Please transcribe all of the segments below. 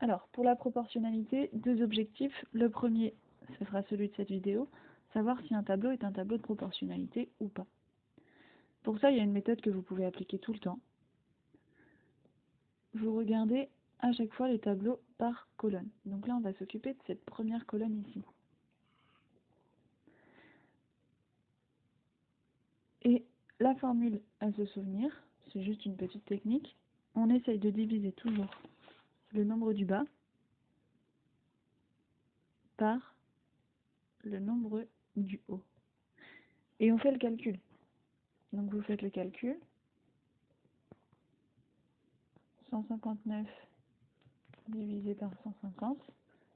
Alors, pour la proportionnalité, deux objectifs. Le premier, ce sera celui de cette vidéo, savoir si un tableau est un tableau de proportionnalité ou pas. Pour ça, il y a une méthode que vous pouvez appliquer tout le temps. Vous regardez à chaque fois les tableaux par colonne. Donc là, on va s'occuper de cette première colonne ici. Et la formule à se souvenir, c'est juste une petite technique. On essaye de diviser toujours le nombre du bas par le nombre du haut. Et on fait le calcul. Donc vous faites le calcul. 159 divisé par 150,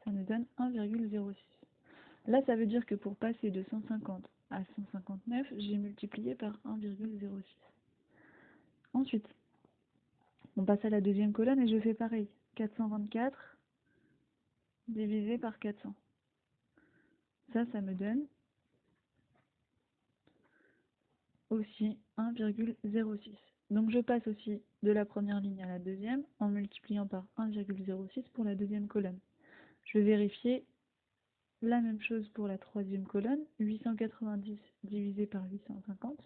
ça nous donne 1,06. Là, ça veut dire que pour passer de 150 à 159, j'ai multiplié par 1,06. Ensuite, on passe à la deuxième colonne et je fais pareil. 424 divisé par 400. Ça me donne aussi 1,06. Donc je passe aussi de la première ligne à la deuxième en multipliant par 1,06 pour la deuxième colonne. Je vais vérifier la même chose pour la troisième colonne, 890 divisé par 850.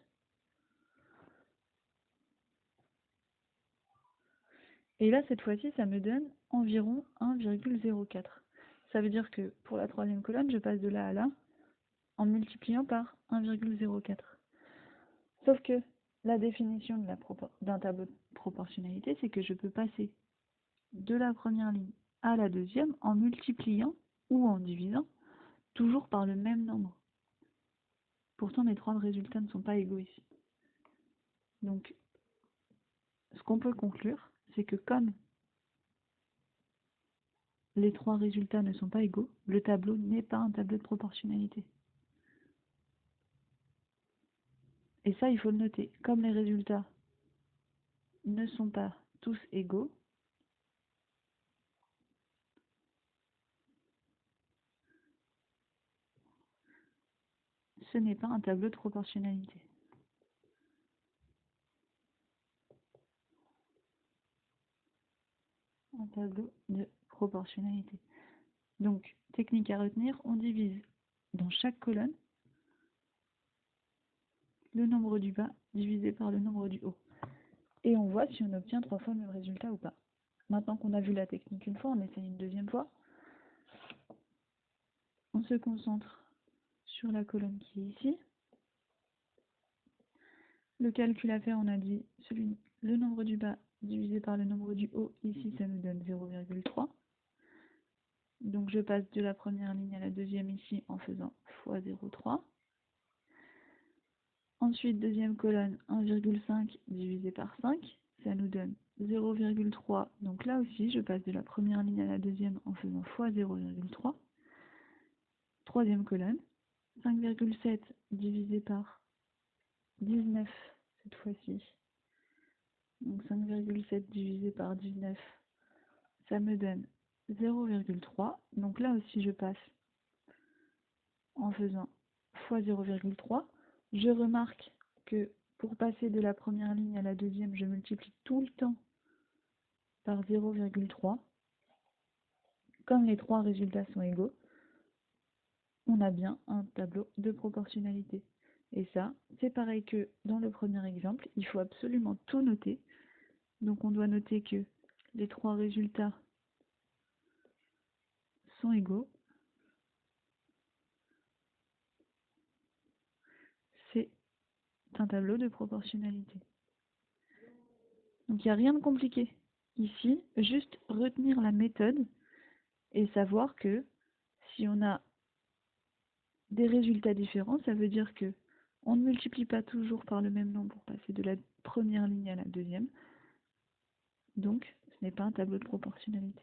Et là, cette fois-ci, ça me donne environ 1,04. Ça veut dire que pour la troisième colonne, je passe de là à là en multipliant par 1,04. Sauf que la définition d'un tableau de proportionnalité, c'est que je peux passer de la première ligne à la deuxième en multipliant ou en divisant toujours par le même nombre. Pourtant, les trois résultats ne sont pas égaux ici. Donc, ce qu'on peut conclure, c'est que comme les trois résultats ne sont pas égaux, le tableau n'est pas un tableau de proportionnalité. Et ça, il faut le noter. Comme les résultats ne sont pas tous égaux, ce n'est pas un tableau de proportionnalité. Un tableau de proportionnalité. Donc, technique à retenir, on divise dans chaque colonne le nombre du bas divisé par le nombre du haut. Et on voit si on obtient trois fois le même résultat ou pas. Maintenant qu'on a vu la technique une fois, on essaye une deuxième fois. On se concentre sur la colonne qui est ici. Le calcul à faire, on a dit le nombre du bas divisé par le nombre du haut. Ici, ça nous donne 0,3. Donc je passe de la première ligne à la deuxième ici en faisant fois 0,3. Ensuite, deuxième colonne, 1,5 divisé par 5, ça nous donne 0,3. Donc là aussi, je passe de la première ligne à la deuxième en faisant fois 0,3. Troisième colonne, 5,7 divisé par 19 cette fois-ci. Donc 5,7 divisé par 19, ça me donne 0,3. Donc là aussi, je passe en faisant fois 0,3. Je remarque que pour passer de la première ligne à la deuxième, je multiplie tout le temps par 0,3. Comme les trois résultats sont égaux, on a bien un tableau de proportionnalité. Et ça, c'est pareil que dans le premier exemple, il faut absolument tout noter. Donc on doit noter que les trois résultats sont égaux. C'est un tableau de proportionnalité. Donc il n'y a rien de compliqué. Ici, juste retenir la méthode et savoir que si on a des résultats différents, ça veut dire que on ne multiplie pas toujours par le même nombre pour passer de la première ligne à la deuxième. Donc, ce n'est pas un tableau de proportionnalité.